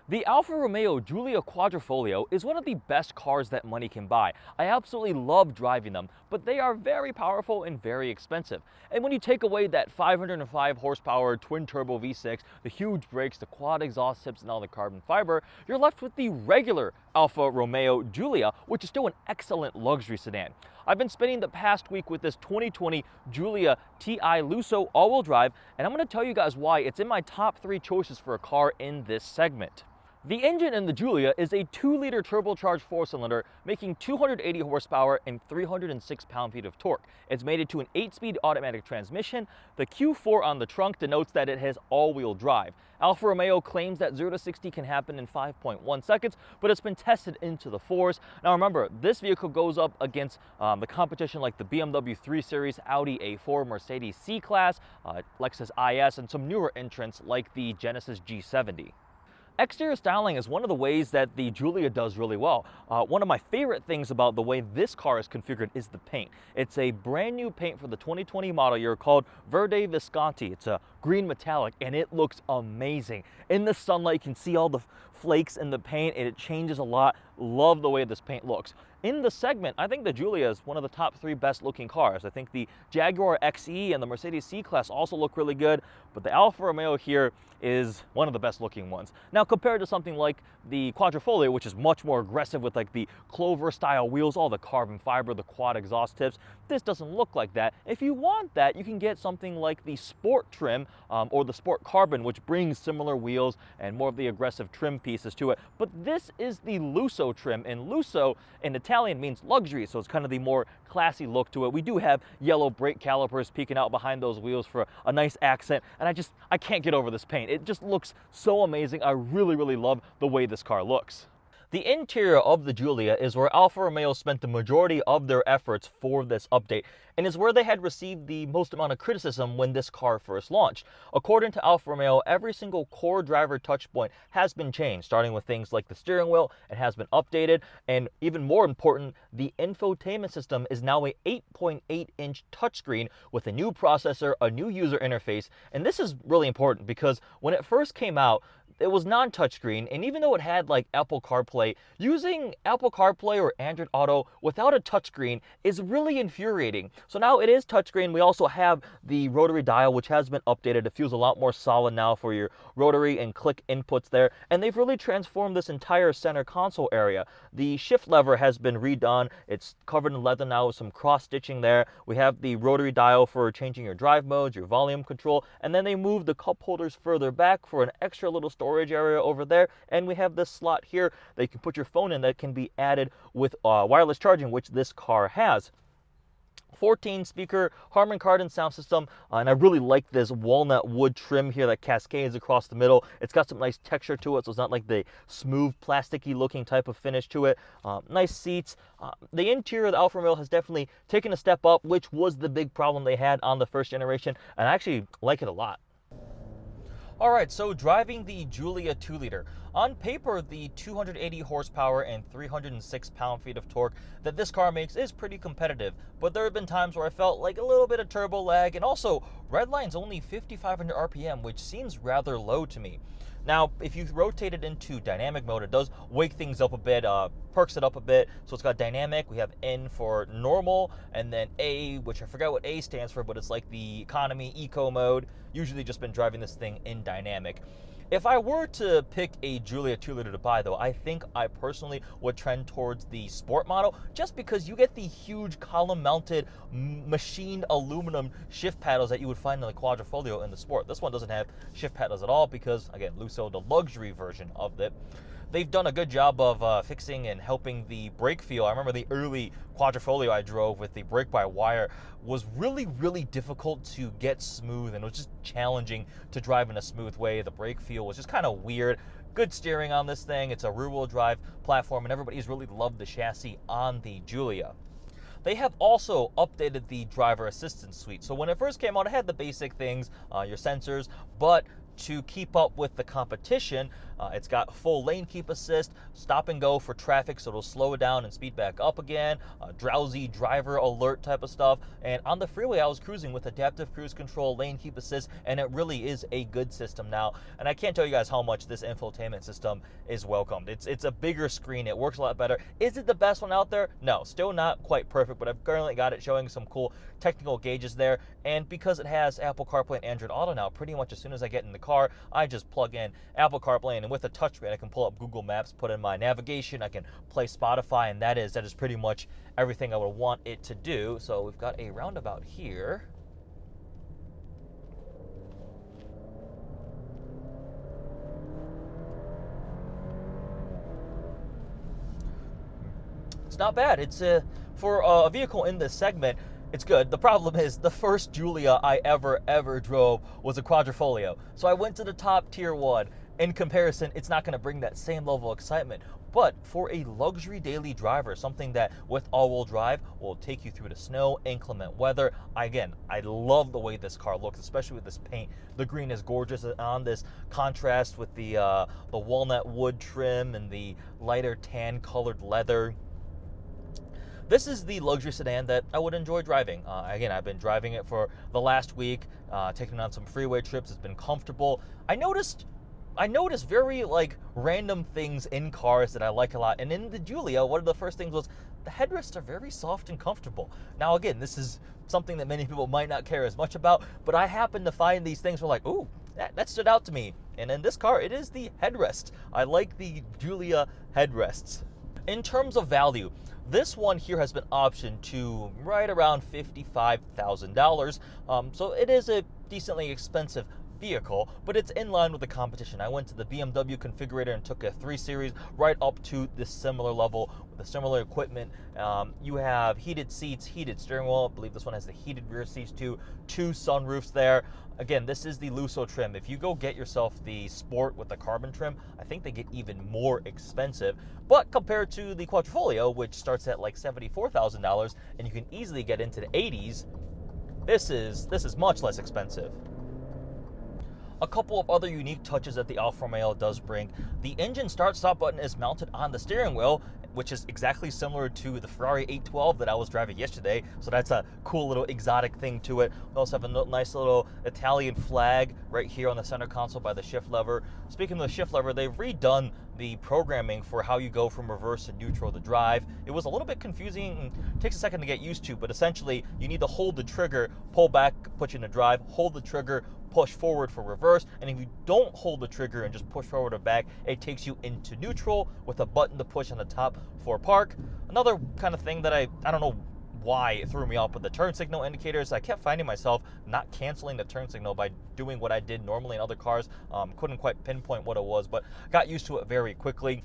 The Alfa Romeo Giulia Quadrifoglio is one of the best cars that money can buy. I absolutely love driving them, but they are very powerful and very expensive. And when you take away that 505 horsepower twin turbo V6, the huge brakes, the quad exhaust tips, and all the carbon fiber, you're left with the regular Alfa Romeo Giulia, which is still an excellent luxury sedan. I've been spending the past week with this 2020 Giulia Ti Lusso all-wheel drive, and I'm going to tell you guys why it's in my top 3 choices for a car in this segment. The engine in the Giulia is a 2-liter turbocharged 4-cylinder, making 280 horsepower and 306 pound-feet of torque. It's mated to an 8-speed automatic transmission. The Q4 on the trunk denotes that it has all-wheel drive. Alfa Romeo claims that 0 to 60 can happen in 5.1 seconds, but it's been tested into the 4s. Now remember, this vehicle goes up against the competition like the BMW 3 Series, Audi A4, Mercedes C-Class, Lexus IS, and some newer entrants like the Genesis G70. Exterior styling is one of the ways that the Giulia does really well. One of my favorite things about the way this car is configured is the paint. It's a brand new paint for the 2020 model year called Verde Visconti. It's a green metallic and it looks amazing. In the sunlight, you can see all the flakes in the paint and it changes a lot. Love the way this paint looks. In the segment, I think the Giulia is one of the top 3 best looking cars. I think the Jaguar XE and the Mercedes C-Class also look really good, but the Alfa Romeo here is one of the best looking ones. Now compared to something like the Quadrifoglio, which is much more aggressive with like the Clover style wheels, all the carbon fiber, the quad exhaust tips, this doesn't look like that. If you want that, you can get something like the Sport trim or the Sport Carbon, which brings similar wheels and more of the aggressive trim pieces to it. But this is the Lusso trim, and Lusso in Italian means luxury, so it's kind of the more classy look to it. We do have yellow brake calipers peeking out behind those wheels for a nice accent, and I can't get over this paint. It just looks so amazing. I really love the way this car looks. The interior of the Giulia is where Alfa Romeo spent the majority of their efforts for this update, and is where they had received the most amount of criticism when this car first launched. According to Alfa Romeo, every single core driver touchpoint has been changed, starting with things like the steering wheel. It has been updated, and even more important, the infotainment system is now a 8.8-inch touchscreen with a new processor, a new user interface, and this is really important because when it first came out, it was non-touchscreen, and even though it had like Apple CarPlay, using Apple CarPlay or Android Auto without a touchscreen is really infuriating. So now it is touchscreen. We also have the rotary dial, which has been updated. It feels a lot more solid now for your rotary and click inputs there, and they've really transformed this entire center console area. The shift lever has been redone. It's covered in leather now with some cross-stitching there. We have the rotary dial for changing your drive modes, your volume control, and then they moved the cup holders further back for an extra little storage area over there, and we have this slot here that you can put your phone in that can be added with wireless charging, which this car has. 14-speaker Harman Kardon sound system, and I really like this walnut wood trim here that cascades across the middle. It's got some nice texture to it, so it's not like the smooth, plasticky looking type of finish to it. Nice seats. The interior of the Alfa Romeo has definitely taken a step up, which was the big problem they had on the first generation, and I actually like it a lot. Alright, so driving the Giulia 2-liter. On paper, the 280 horsepower and 306 pound-feet of torque that this car makes is pretty competitive, but there have been times where I felt like a little bit of turbo lag, and also, redline's only 5,500 RPM, which seems rather low to me. Now, if you rotate it into dynamic mode, it does wake things up a bit, perks it up a bit. So it's got dynamic, we have N for normal, and then A, which I forgot what A stands for, but it's like the economy, eco mode. Usually just been driving this thing in dynamic. If I were to pick a Giulia 2-liter to buy, though, I think I personally would trend towards the Sport model, just because you get the huge column-mounted, machined aluminum shift paddles that you would find in the Quadrifoglio in the Sport. This one doesn't have shift paddles at all because, again, Lusso, the luxury version of it. They've done a good job of fixing and helping the brake feel. I remember the early Quadrifoglio I drove with the brake-by-wire was really difficult to get smooth, and it was just challenging to drive in a smooth way. The brake feel was just kind of weird. Good steering on this thing. It's a rear-wheel drive platform, and everybody's really loved the chassis on the Giulia. They have also updated the driver assistance suite. So when it first came out, it had the basic things, your sensors, but to keep up with the competition, It's got full lane keep assist, stop and go for traffic, so it'll slow it down and speed back up again, drowsy driver alert type of stuff. And on the freeway, I was cruising with adaptive cruise control, lane keep assist, and it really is a good system now. And I can't tell you guys how much this infotainment system is welcomed. It's a bigger screen, it works a lot better. Is it the best one out there? No, still not quite perfect, but I've currently got it showing some cool technical gauges there. And because it has Apple CarPlay and Android Auto now, pretty much as soon as I get in the car, I just plug in Apple CarPlay, and with a touchscreen, I can pull up Google Maps, put in my navigation, I can play Spotify, and that is pretty much everything I would want it to do. So we've got a roundabout here. It's not bad. It's for a vehicle in this segment, it's good. The problem is the first Giulia I ever drove was a Quadrifoglio. So I went to the top tier one. In comparison, it's not going to bring that same level of excitement. But for a luxury daily driver, something that with all-wheel drive will take you through the snow, inclement weather. Again, I love the way this car looks, especially with this paint. The green is gorgeous on this contrast with the walnut wood trim and the lighter tan colored leather. This is the luxury sedan that I would enjoy driving. Again, I've been driving it for the last week, taking it on some freeway trips. It's been comfortable. I noticed very random things in cars that I like a lot. And in the Giulia, one of the first things was the headrests are very soft and comfortable. Now again, this is something that many people might not care as much about, but I happen to find these things where like, ooh, that stood out to me. And in this car, it is the headrest. I like the Giulia headrests. In terms of value, this one here has been optioned to right around $55,000. So it is a decently expensive vehicle, but it's in line with the competition. I went to the BMW configurator and took a 3 Series right up to this similar level with the similar equipment. You have heated seats, heated steering wheel. I believe this one has the heated rear seats too. 2 sunroofs there. Again, this is the Lusso trim. If you go get yourself the Sport with the carbon trim, I think they get even more expensive. But compared to the Quadrifoglio, which starts at like $74,000, and you can easily get into the 80s, this is much less expensive. A couple of other unique touches that the Alfa Romeo does bring. The engine start-stop button is mounted on the steering wheel, which is exactly similar to the Ferrari 812 that I was driving yesterday. So that's a cool little exotic thing to it. We also have a nice little Italian flag right here on the center console by the shift lever. Speaking of the shift lever, they've redone the programming for how you go from reverse to neutral to drive. It was a little bit confusing and takes a second to get used to, but essentially you need to hold the trigger, pull back, put you into drive, hold the trigger, push forward for reverse, and if you don't hold the trigger and just push forward or back, it takes you into neutral with a button to push on the top for park. Another kind of thing that I don't know why it threw me off with the turn signal indicators. I kept finding myself not canceling the turn signal by doing what I did normally in other cars. Couldn't quite pinpoint what it was, but got used to it very quickly.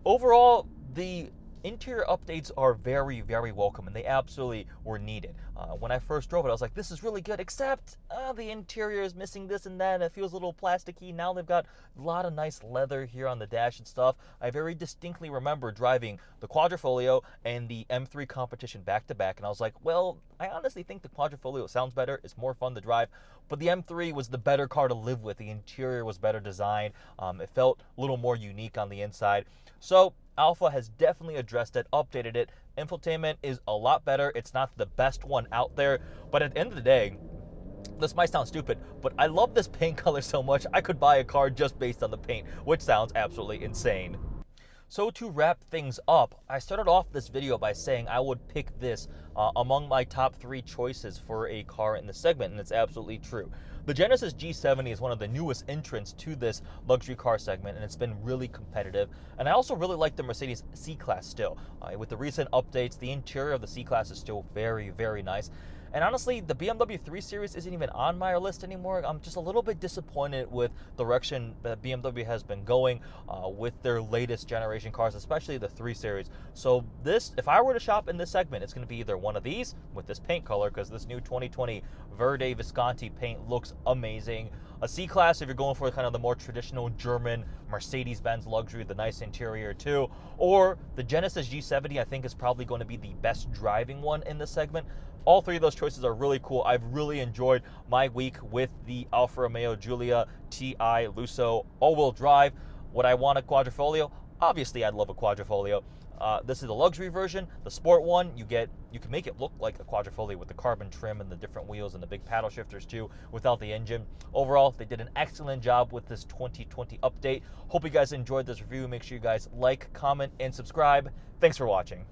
Overall, the interior updates are very, very welcome, and they absolutely were needed. When I first drove it, I was like, this is really good, except the interior is missing this and that, and it feels a little plasticky. Now they've got a lot of nice leather here on the dash and stuff. I very distinctly remember driving the Quadrifoglio and the M3 competition back to back, and I was like, well, I honestly think the Quadrifoglio sounds better, it's more fun to drive, but the M3 was the better car to live with. The interior was better designed. It felt a little more unique on the inside. So Alfa has definitely addressed it, updated it. Infotainment is a lot better. It's not the best one out there, but at the end of the day, this might sound stupid, but I love this paint color so much, I could buy a car just based on the paint, which sounds absolutely insane. So to wrap things up, I started off this video by saying I would pick this among my top 3 choices for a car in the segment, and it's absolutely true. The Genesis G70 is one of the newest entrants to this luxury car segment, and it's been really competitive. And I also really like the Mercedes C-Class still. With the recent updates, the interior of the C-Class is still very, very nice. And honestly, the BMW 3 Series isn't even on my list anymore. I'm just a little bit disappointed with the direction that BMW has been going with their latest generation cars, especially the 3 Series. So this, if I were to shop in this segment, it's going to be either one of these with this paint color, because this new 2020 Verde Visconti paint looks amazing. A C-Class if you're going for kind of the more traditional German Mercedes-Benz luxury, the nice interior too. Or the Genesis G70 I think is probably going to be the best driving one in this segment. All 3 of those choices are really cool. I've really enjoyed my week with the Alfa Romeo Giulia TI Lusso all-wheel drive. Would I want a Quadrifoglio? Obviously, I'd love a Quadrifoglio. This is the luxury version. The sport one, you can make it look like a Quadrifoglio with the carbon trim and the different wheels and the big paddle shifters too, without the engine. Overall, they did an excellent job with this 2020 update. Hope you guys enjoyed this review. Make sure you guys like, comment, and subscribe. Thanks for watching.